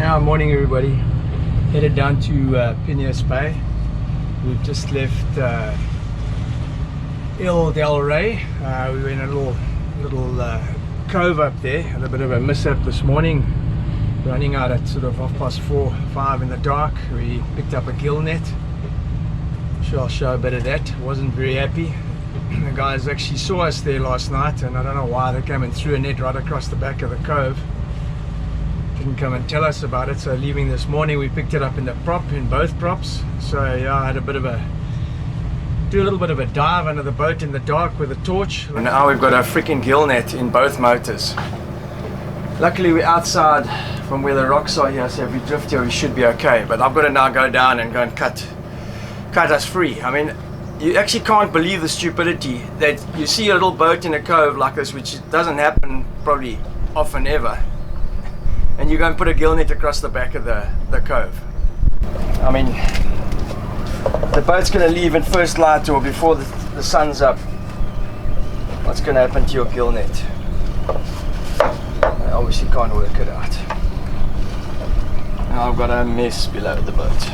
Now, morning everybody. Headed down to Pinas Bay. We've just left Ile Del Rey. We were in a little cove up there. Had a bit of a mishap this morning. Running out at sort of 4:30 in the dark. We picked up a gill net. Sure, I'll show a bit of that. Wasn't very happy. The guys actually saw us there last night, and I don't know why they came and threw a net right across the back of the cove. Didn't come and tell us about it. So leaving this morning, we picked it up in both props. So yeah, I had do a little bit of a dive under the boat in the dark with a torch. And now we've got a freaking gill net in both motors. Luckily we're outside from where the rocks are here, so if we drift here we should be okay. But I've got to now go down and go and cut us free. I mean, you actually can't believe the stupidity that you see a little boat in a cove like this, which doesn't happen probably often ever, and you go and put a gill net across the back of the cove. I mean, the boat's going to leave in first light or before the sun's up. What's going to happen to your gill net? I obviously can't work it out. Now I've got a mess below the boat.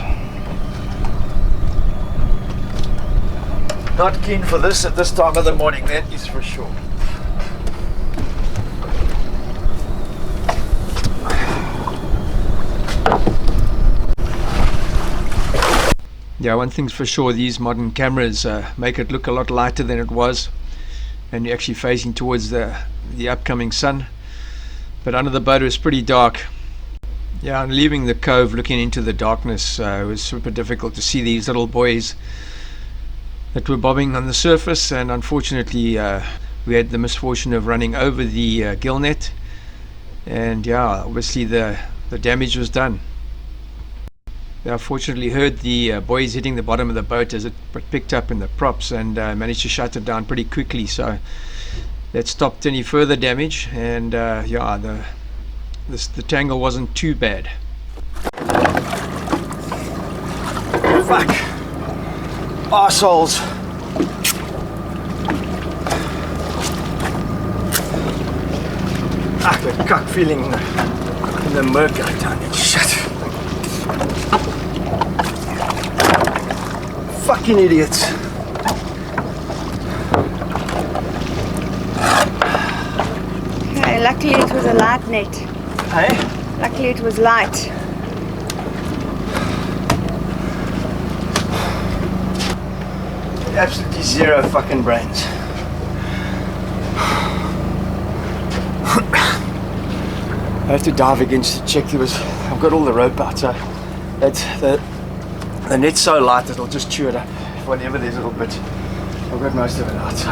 Not keen for this at this time of the morning, that is for sure. Yeah, one thing's for sure, these modern cameras make it look a lot lighter than it was, and you're actually facing towards the upcoming sun. But under the boat it was pretty dark. Yeah, and leaving the cove looking into the darkness, it was super difficult to see these little buoys that were bobbing on the surface, and unfortunately we had the misfortune of running over the gill net, and yeah, obviously the damage was done. I fortunately heard the buoys hitting the bottom of the boat as it picked up in the props, and managed to shut it down pretty quickly, so that stopped any further damage. And yeah, the tangle wasn't too bad. Fuck, arseholes. The cuck feeling in the murk. I don't need shit. Fucking idiots. Okay, luckily it was a light net. Hey? Luckily it was light. Absolutely zero fucking brains. I have to dive again just to check I've got all the rope out, so that's the net's so light it'll just chew it up whenever there's a little bit. I've got most of it out. So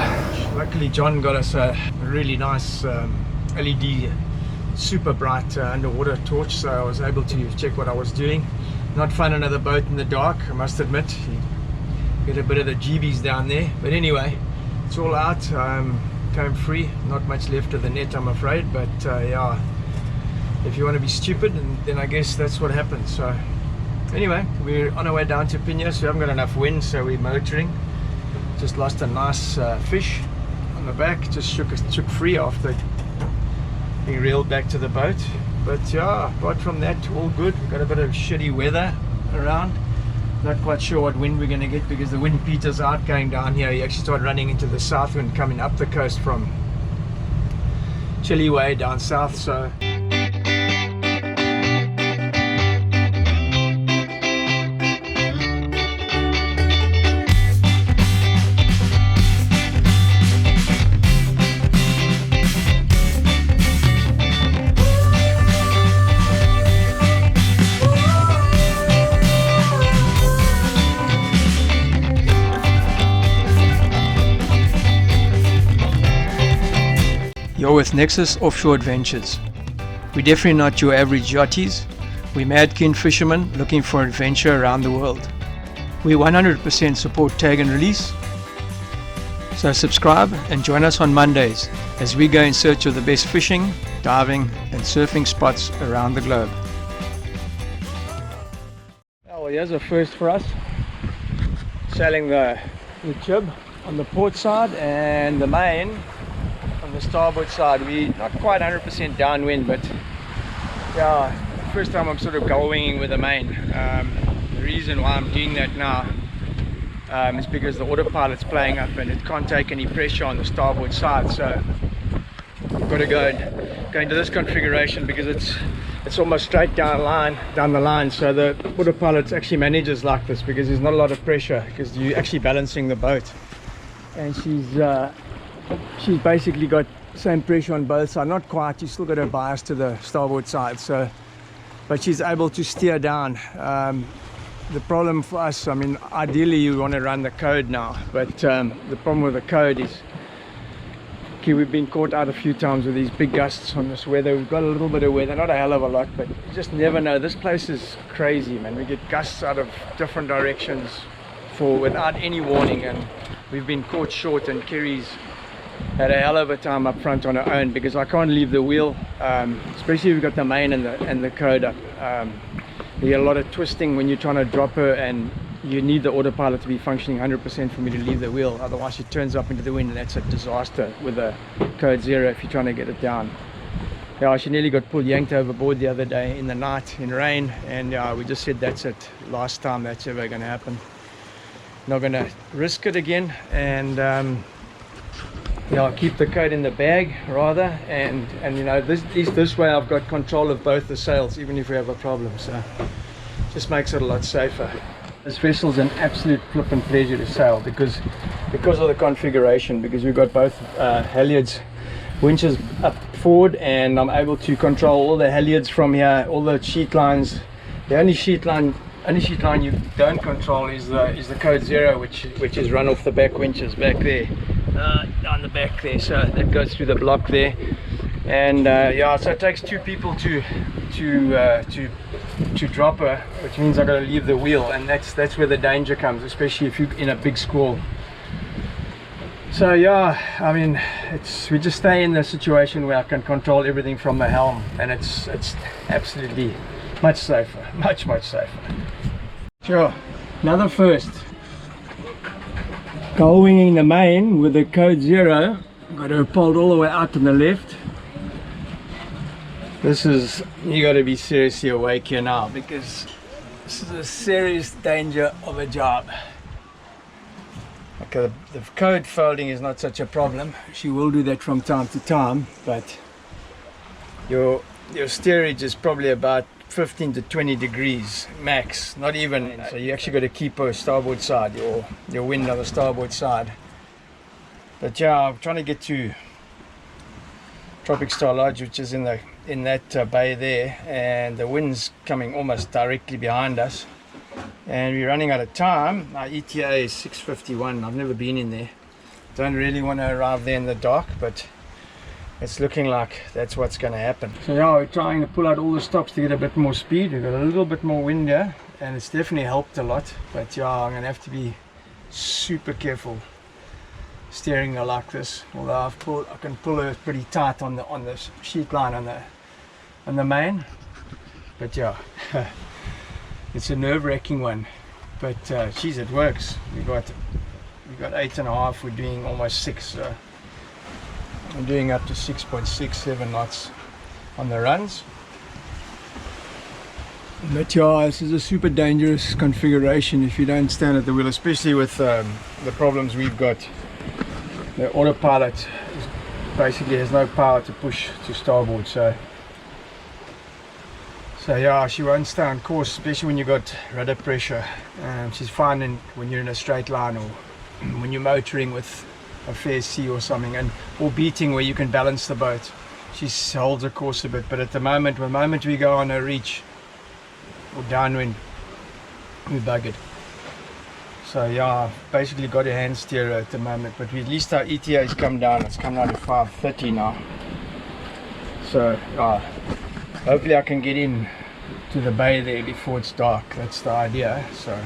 luckily John got us a really nice LED super bright underwater torch, so I was able to check what I was doing. Not fun another boat in the dark, I must admit. You get a bit of the GBs down there, but anyway, it's all out. Came free, not much left of the net I'm afraid, but yeah, if you want to be stupid, then I guess that's what happens. So anyway, we're on our way down to Pinas. We haven't got enough wind, so we're motoring. Just lost a nice fish on the back, just shook free after being reeled back to the boat. But yeah, apart from that, all good. We've got a bit of shitty weather around. Not quite sure what wind we're going to get, because the wind peters out going down here. You actually start running into the south wind coming up the coast from Chile way down south. So you're with Nexus Offshore Adventures. We're definitely not your average yachties. We're mad keen fishermen looking for adventure around the world. We 100% support tag and release. So subscribe and join us on Mondays as we go in search of the best fishing, diving and surfing spots around the globe. Well, here's a first for us. Sailing the jib on the port side and the main on the starboard side. We're not quite 100% downwind, but yeah, first time I'm sort of gull winging with the main. The reason why I'm doing that now is because the autopilot's playing up and it can't take any pressure on the starboard side, so I've got to go into this configuration because it's almost straight down the line, so the autopilot actually manages like this because there's not a lot of pressure because you're actually balancing the boat, and she's basically got the same pressure on both sides. Not quite, you still got a bias to the starboard side, so but she's able to steer down. The problem for us, I mean, ideally you want to run the code now, but the problem with the code is, okay, we've been caught out a few times with these big gusts on this weather. We've got a little bit of weather, not a hell of a lot, but you just never know. This place is crazy, man. We get gusts out of different directions without any warning, and we've been caught short, and Kerry's had a hell of a time up front on her own because I can't leave the wheel, especially if we've got the main and the code up. You get a lot of twisting when you're trying to drop her, and you need the autopilot to be functioning 100% for me to leave the wheel, otherwise she turns up into the wind, and that's a disaster with a code 0 if you're trying to get it down. Yeah, she nearly got yanked overboard the other day in the night in rain, and we just said that's it, last time that's ever going to happen. Not going to risk it again, and yeah, I'll keep the code in the bag rather, and you know, this way I've got control of both the sails even if we have a problem, so just makes it a lot safer. This vessel's an absolute flippin' pleasure to sail because of the configuration, because we've got both halyards, winches up forward, and I'm able to control all the halyards from here, all the sheet lines. The only sheet line you don't control is the code 0, which is run off the back winches back there, down the back there, so that goes through the block there, and yeah, so it takes 2 people to drop her, which means I've got to leave the wheel, and that's where the danger comes, especially if you're in a big squall. So yeah, I mean, we just stay in the situation where I can control everything from the helm, and it's absolutely much safer, much safer. Sure, another first. Gull winging the main with the code 0. Got her pulled all the way out on the left. You got to be seriously awake here now, because this is a serious danger of a job. Okay, the code folding is not such a problem. She will do that from time to time, but your steerage is probably about 15 to 20 degrees max, not even, so you actually got to keep her starboard side, your wind on the starboard side. But yeah, I'm trying to get to Tropic Star Lodge, which is in that bay there, and the wind's coming almost directly behind us, and we're running out of time. Our ETA is 6:51. I've never been in there, don't really want to arrive there in the dark, but it's looking like that's what's going to happen. So yeah, we're trying to pull out all the stops to get a bit more speed. We've got a little bit more wind here, and it's definitely helped a lot, but yeah, I'm going to have to be super careful steering her like this, although I can pull her pretty tight on the sheet line on the main, but yeah, it's a nerve-wracking one, but geez, it works. We got 8.5, we're doing almost 6, so I'm doing up to 6.67 knots on the runs. But yeah, this is a super dangerous configuration if you don't stand at the wheel, especially with the problems we've got. The autopilot basically has no power to push to starboard, so yeah, she won't stay on course, especially when you've got rudder pressure. She's fine when you're in a straight line, or when you're motoring with a fair sea or something, or beating where you can balance the boat. She holds her course a bit, but at the moment we go on a reach or downwind, we're buggered. So yeah, I've basically got a hand steerer at the moment, but at least our ETA has come down. It's come down to 5:30 now. So hopefully I can get in to the bay there before it's dark. That's the idea. So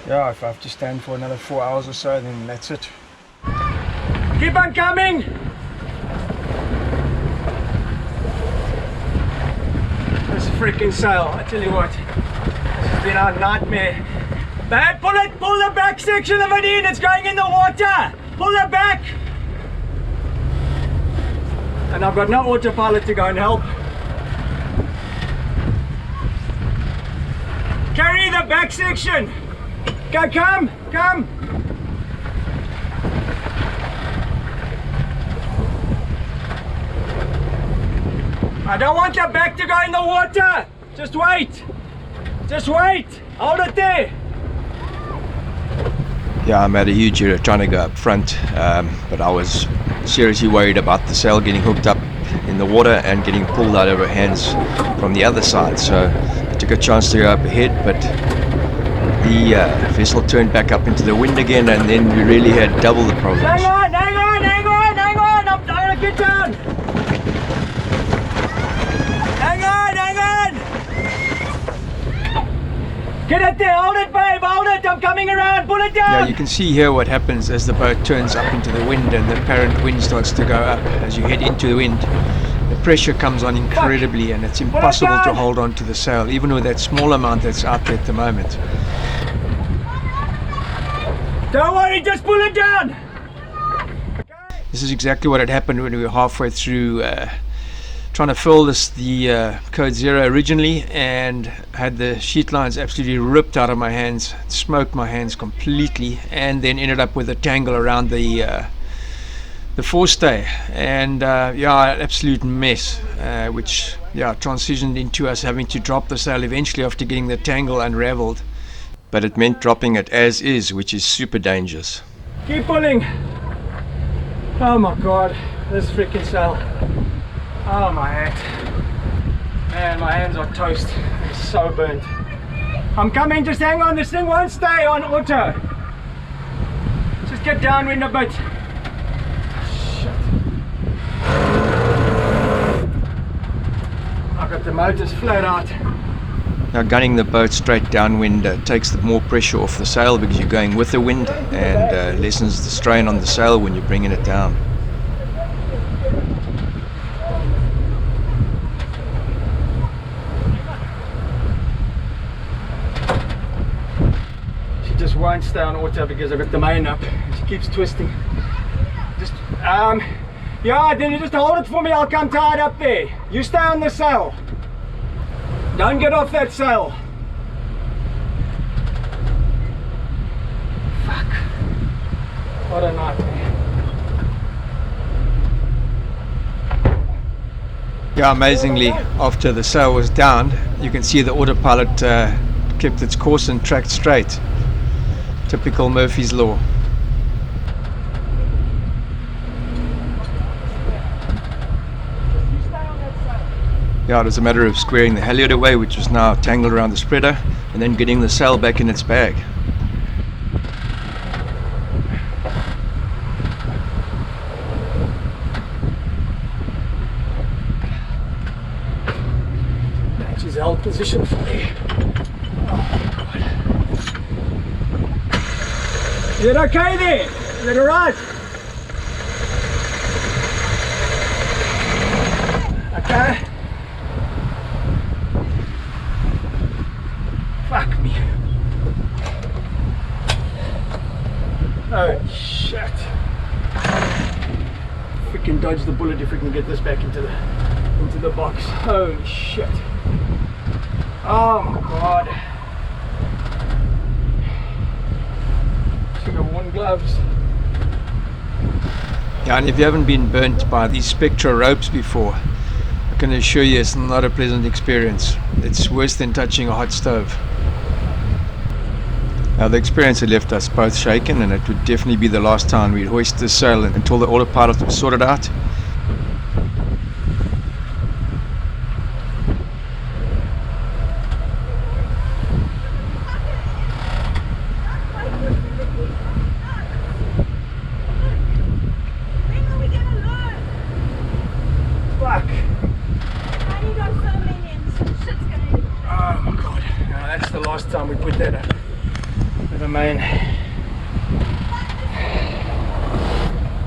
yeah, if I have to stand for another 4 hours or so, then that's it. Keep on coming! This freaking sail, I tell you what, this has been our nightmare. Babe, pull the back section of it in, it's going in the water! Pull it back! And I've got no autopilot to go and help. back section. Go, come. I don't want your back to go in the water. Just wait. Hold it there. Yeah, I'm at a huge error trying to go up front, but I was seriously worried about the sail getting hooked up in the water and getting pulled out of our hands from the other side. So I took a chance to go up ahead, but the vessel turned back up into the wind again, and then we really had double the problems. Hang on. I'm trying to get down. Hang on. Get it there, hold it, babe, hold it. I'm coming around, pull it down. Yeah, you can see here what happens as the boat turns up into the wind and the apparent wind starts to go up as you head into the wind. The pressure comes on incredibly and it's impossible to hold on to the sail, even with that small amount that's out there at the moment. Don't worry, just pull it down. Okay. This is exactly what had happened when we were halfway through trying to fill the code 0 originally, and had the sheet lines absolutely ripped out of my hands, smoked my hands completely, and then ended up with a tangle around the forestay, and an absolute mess, which transitioned into us having to drop the sail eventually after getting the tangle unraveled. But it meant dropping it as is, which is super dangerous. Keep pulling. Oh my god, this freaking sail. Oh my head. Man, my hands are toast. It's so burnt. I'm coming, just hang on, this thing won't stay on auto. Just get downwind a bit. Shit. I've got the motors flat out. Now gunning the boat straight downwind takes more pressure off the sail because you're going with the wind, and lessens the strain on the sail when you're bringing it down. Just won't stay on auto because I've got the main up. She keeps twisting. Just then you just hold it for me, I'll come tied up there. You stay on the sail. Don't get off that sail. Fuck. What a nightmare. Yeah, amazingly, after the sail was down, you can see the autopilot kept its course and tracked straight. Typical Murphy's Law. Yeah, it was a matter of squaring the halyard away, which was now tangled around the spreader, and then getting the sail back in its bag. She's held position for me. Is it okay there? Is it alright? Okay. Fuck me. Oh shit. Freaking dodge the bullet if we can get this back into the box. Holy shit. Oh my god. Should have worn gloves. Yeah, and if you haven't been burnt by these Spectra ropes before, I can assure you it's not a pleasant experience. It's worse than touching a hot stove. Now, the experience had left us both shaken, and it would definitely be the last time we'd hoist the sail until the autopilot was sorted out. Last time we put that up with a main.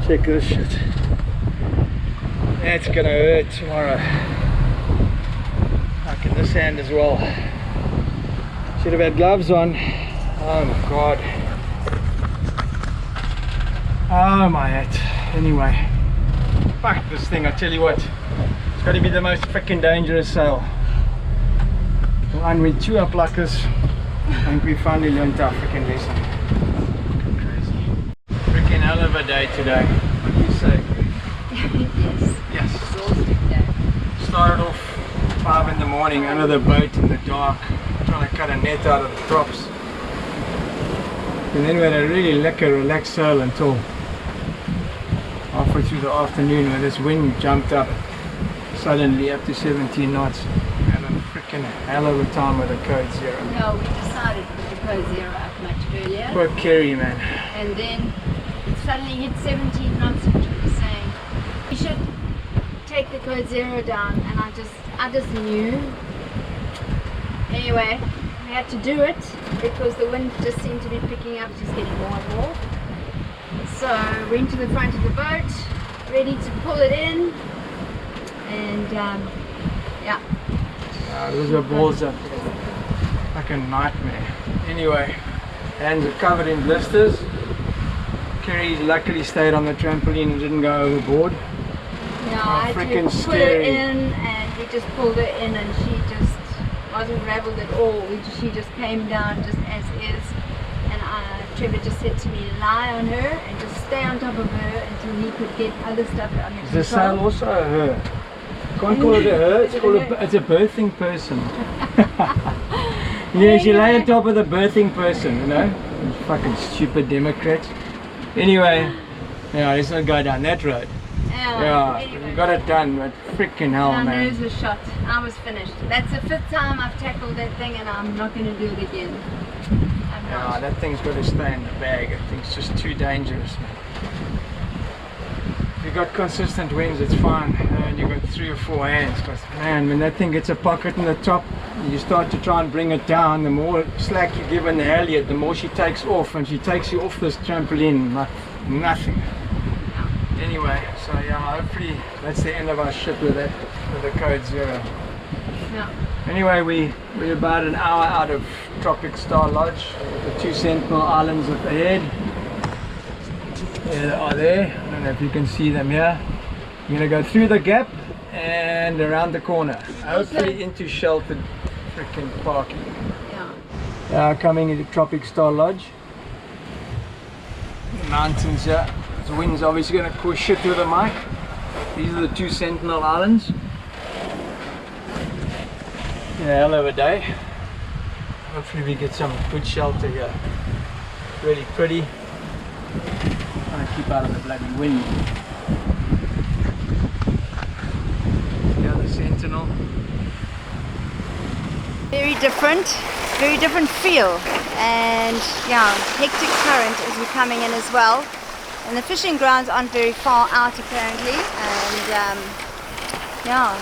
Check this shit. That's gonna hurt tomorrow. Like in this hand as well. Should have had gloves on. Oh my god. Oh my head. Anyway. Fuck this thing, I tell you what. It's gotta be the most freaking dangerous sail. Line with two up like this, I think we finally learned our freaking lesson. Crazy. Freaking hell of a day today. What do you say? Yes. Yes. Exhausting day. Started off 5 in the morning under the boat in the dark, trying to cut a net out of the props. And then we had a really lekker relaxed sail until halfway through the afternoon when this wind jumped up suddenly up to 17 knots. And a freaking hell of a time with the code zero. No, we decided to put the code zero up much earlier. Poor Kerry, man. And then it suddenly hit 17 knots, which we were saying we should take the code zero down, and I just knew. Anyway, we had to do it because the wind just seemed to be picking up, just getting more and more. So went to the front of the boat, ready to pull it in, and yeah. Those are balls up. Like a nightmare. Anyway, hands are covered in blisters. Kerry luckily stayed on the trampoline and didn't go overboard. Yeah, Oh, I had freaking to put scary. her in, and we just pulled her in, and she just wasn't raveled at all. She just came down just as is, and Trevor just said to me, lie on her and just stay on top of her until he could get other stuff under control. Is the sail also a her? Can't call it a her, it's called it's a birthing person. Yeah, she lay on top of the birthing person, you know? Those fucking stupid Democrats. Anyway, yeah, let's not go down that road. Yeah, anyway. we got it done, but freaking hell, My man. nose was shot. I was finished. That's the 5th time I've tackled that thing, and I'm not going to do it again. I'm Yeah, not. that thing's got to stay in the bag. I think it's just too dangerous, man. If you got consistent winds, it's fine. And you got 3 or 4 hands. But man, when that thing gets a pocket in the top, you start to try and bring it down. The more slack you give in the halyard, the more she takes off, and she takes you off this trampoline like nothing. Anyway, so yeah, hopefully that's the end of our ship with that, with the code zero. Yeah. Anyway, we're about an hour out of Tropic Star Lodge, the 2 Sentinel Islands up ahead. There they are there. I don't know if you can see them here. I'm going to go through the gap and around the corner, hopefully into sheltered freaking parking. Yeah. Coming into Tropic Star Lodge. The mountains here. The wind's obviously going to push shit with the mic. These are the 2 Sentinel Islands. Yeah, hell of a day. Hopefully we get some good shelter here. Really pretty. Trying to keep out of the bloody wind. The other Sentinel. Very different feel, and yeah, hectic current as we're coming in as well. And the fishing grounds aren't very far out apparently, and yeah,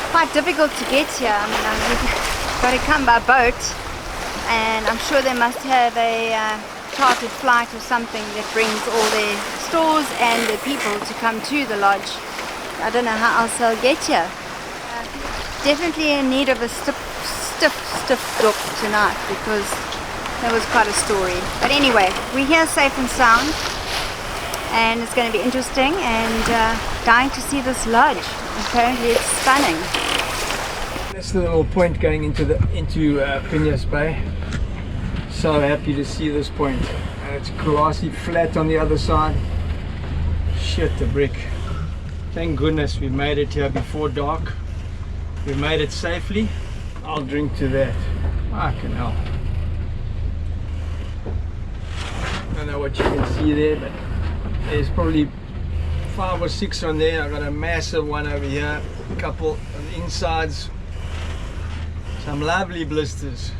quite difficult to get here. I mean, I've got to come by boat, and I'm sure they must have a chartered flight or something that brings all their stores and their people to come to the lodge. I don't know how else I'll get here. Definitely in need of a stiff dip tonight, because that was quite a story. But anyway, we're here safe and sound, and it's going to be interesting, and dying to see this lodge. Apparently it's stunning. That's the little point going into Pinas Bay. So happy to see this point. And it's grassy flat on the other side. Shit, the brick. Thank goodness we made it here before dark. We made it safely. I'll drink to that. Fucking hell. I don't know what you can see there, but there's probably 5 or 6 on there. I've got a massive one over here, a couple on the insides, some lovely blisters.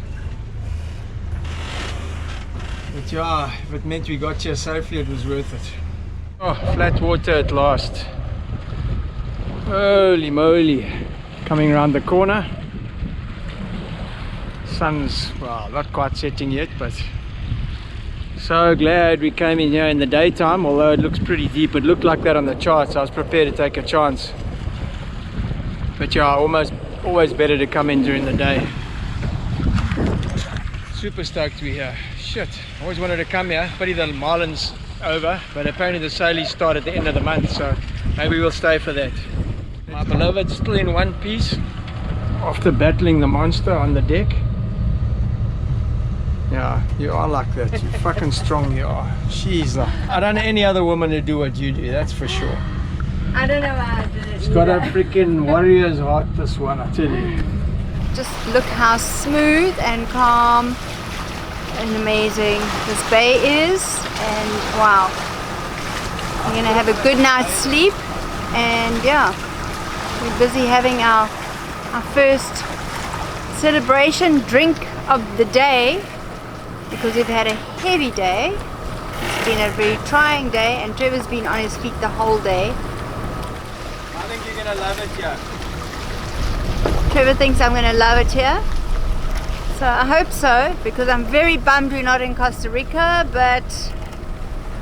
But yeah, if it meant we got here safely, it was worth it. Oh, flat water at last. Holy moly. Coming around the corner. Sun's, well, not quite setting yet, but so glad we came in here in the daytime, although it looks pretty deep. It looked like that on the charts. I was prepared to take a chance. But yeah, always better to come in during the day. Super stoked we're here. Shit, I always wanted to come here. But the marlin's over, but apparently the sailies start at the end of the month, so maybe we'll stay for that. My beloved's still in one piece after battling the monster on the deck. Yeah, you are like that. You're fucking strong, you are. She's like, I don't know any other woman to do what you do, that's for sure. I don't know why I did it. It's got a freaking warrior's heart, this one, I tell you. Just look how smooth and calm and amazing this bay is, and wow, we're gonna have a good night's sleep. And yeah, we're busy having our first celebration drink of the day, because we've had a heavy day. It's been a very trying day, and Trevor's been on his feet the whole day. I think you're gonna love it, yeah. Trevor thinks I'm going to love it here, so I hope so, because I'm very bummed we're not in Costa Rica, but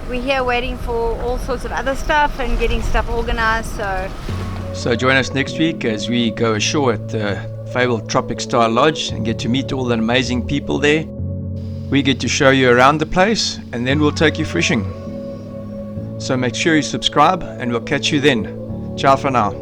we're here waiting for all sorts of other stuff and getting stuff organized. So join us next week as we go ashore at the fabled Tropic Star Lodge and get to meet all the amazing people there. We get to show you around the place, and then we'll take you fishing. So make sure you subscribe, and we'll catch you then. Ciao for now.